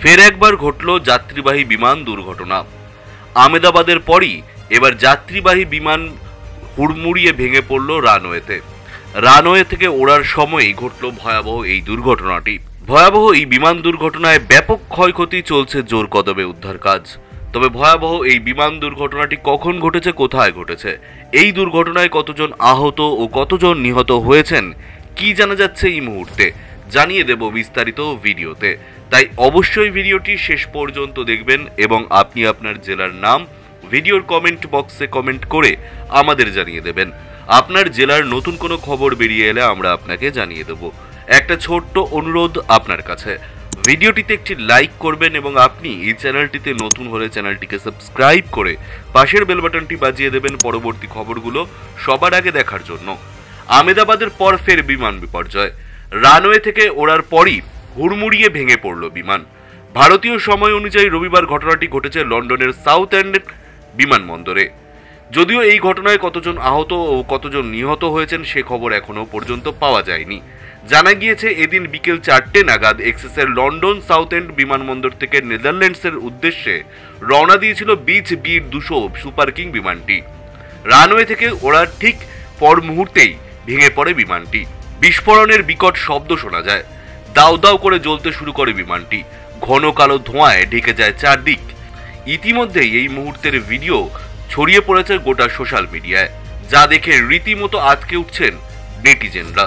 ফের একবার ঘটল যাত্রীবাহী বিমান দুর্ঘটনা। আহমেদাবাদের পরই এবার যাত্রীবাহী বিমান হুড়মুড়িয়ে ভেঙে পড়ল রানওয়েতে। রানওয়ে থেকে ওড়ার সময়ই ঘটল ভয়াবহ এই দুর্ঘটনাটি। ভয়াবহ এই বিমান দুর্ঘটনায় ব্যাপক ক্ষয়ক্ষতি, চলছে জোর কদমে উদ্ধার কাজ। তবে ভয়াবহ এই বিমান দুর্ঘটনাটি কখন ঘটেছে, কোথায় ঘটেছে, এই দুর্ঘটনায় কতজন আহত ও কতজন নিহত হয়েছেন, কি জানা যাচ্ছে এই মুহূর্তে, জানিয়ে দেব বিস্তারিত ভিডিওতে। তাই অবশ্যই ভিডিওটি শেষ পর্যন্ত দেখবেন এবং আপনি আপনার জেলার নাম ভিডিওর কমেন্ট বক্সে কমেন্ট করে আমাদের জানিয়ে দেবেন। আপনার জেলার নতুন কোনো খবর বেরিয়ে এলে আমরা আপনাকে জানিয়ে দেব। একটা ছোট্ট অনুরোধ আপনার কাছে, ভিডিওটিতে একটি লাইক করবেন এবং আপনি এই চ্যানেলটিতে নতুন হলে চ্যানেলটিকে সাবস্ক্রাইব করে পাশের বেল বাটনটি বাজিয়ে দেবেন পরবর্তী খবরগুলো সবার আগে দেখার জন্য। আহমেদাবাদের পর ফের বিমান বিপর্যয়। রানওয়ে থেকে ওড়ার পরই হুড়মুড়িয়ে ভেঙে পড়ল বিমান। ভারতীয় সময় অনুযায়ী রবিবার ঘটনাটি ঘটেছে লন্ডনের সাউথ এন্ড বিমানবন্দরে। যদিও এই ঘটনায় কতজন আহত ও কতজন নিহত হয়েছেন সে খবর এখনো পর্যন্ত পাওয়া যায়নি। জানা গিয়েছে এদিন বিকেল 4টে নাগাদ এক্সেসের লন্ডন সাউথ এন্ড বিমানবন্দর থেকে নেদারল্যান্ডসের উদ্দেশ্যে রওনা দিয়েছিল বিচ বি-200 সুপার কিং বিমানটি। রানওয়ে থেকে ওড়ার ঠিক পর মুহূর্তেই ভেঙে পড়ে বিমানটি। বিস্ফোরণের বিকট শব্দ শোনা যায়। দাউ দাউ করে জ্বলতে শুরু করে বিমানটি। ঘন কালো ধোঁয়ায় ঢেকে যায় চারদিক। ইতিমধ্যেই এই মুহূর্তের ভিডিও ছড়িয়ে পড়েছে গোটা সোশ্যাল মিডিয়ায়, যা দেখে রীতিমতো আঁতকে উঠছেন নেটিজেনরা।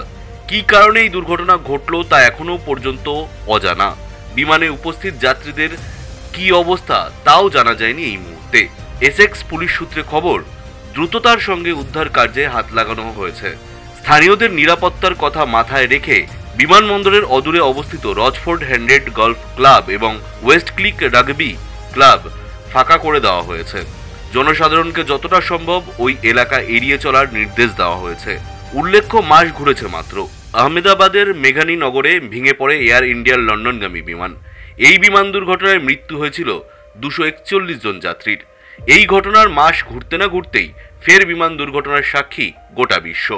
কি কারণে এই দুর্ঘটনা ঘটল তা এখনো পর্যন্ত অজানা। বিমানে উপস্থিত যাত্রীদের কি অবস্থা তাও জানা যায়নি এই মুহূর্তে। এসেক্স পুলিশ সূত্রে খবর, দ্রুততার সঙ্গে উদ্ধার কার্যে হাত লাগানো হয়েছে। স্থানীয়দের নিরাপত্তার কথা মাথায় রেখে বিমানবন্দরের অদূরে অবস্থিত রজফোর্ড হ্যান্ডেড গলফ ক্লাব এবং ওয়েস্ট ক্লিক রাগবি ক্লাব ফাঁকা করে দেওয়া হয়েছে। জনসাধারণকে যতটা সম্ভব ওই এলাকা এড়িয়ে চলার নির্দেশ দেওয়া হয়েছে। উল্লেখ্য, মাস ঘুরেছে মাত্র। আহমেদাবাদের মেঘানী নগরে ভেঙে পড়ে এয়ার ইন্ডিয়ার লন্ডনগামী বিমান। এই বিমান দুর্ঘটনায় মৃত্যু হয়েছিল 241 জন যাত্রীর। এই ঘটনার মাস ঘুরতে না ঘুরতেই ফের বিমান দুর্ঘটনার সাক্ষী গোটা বিশ্ব।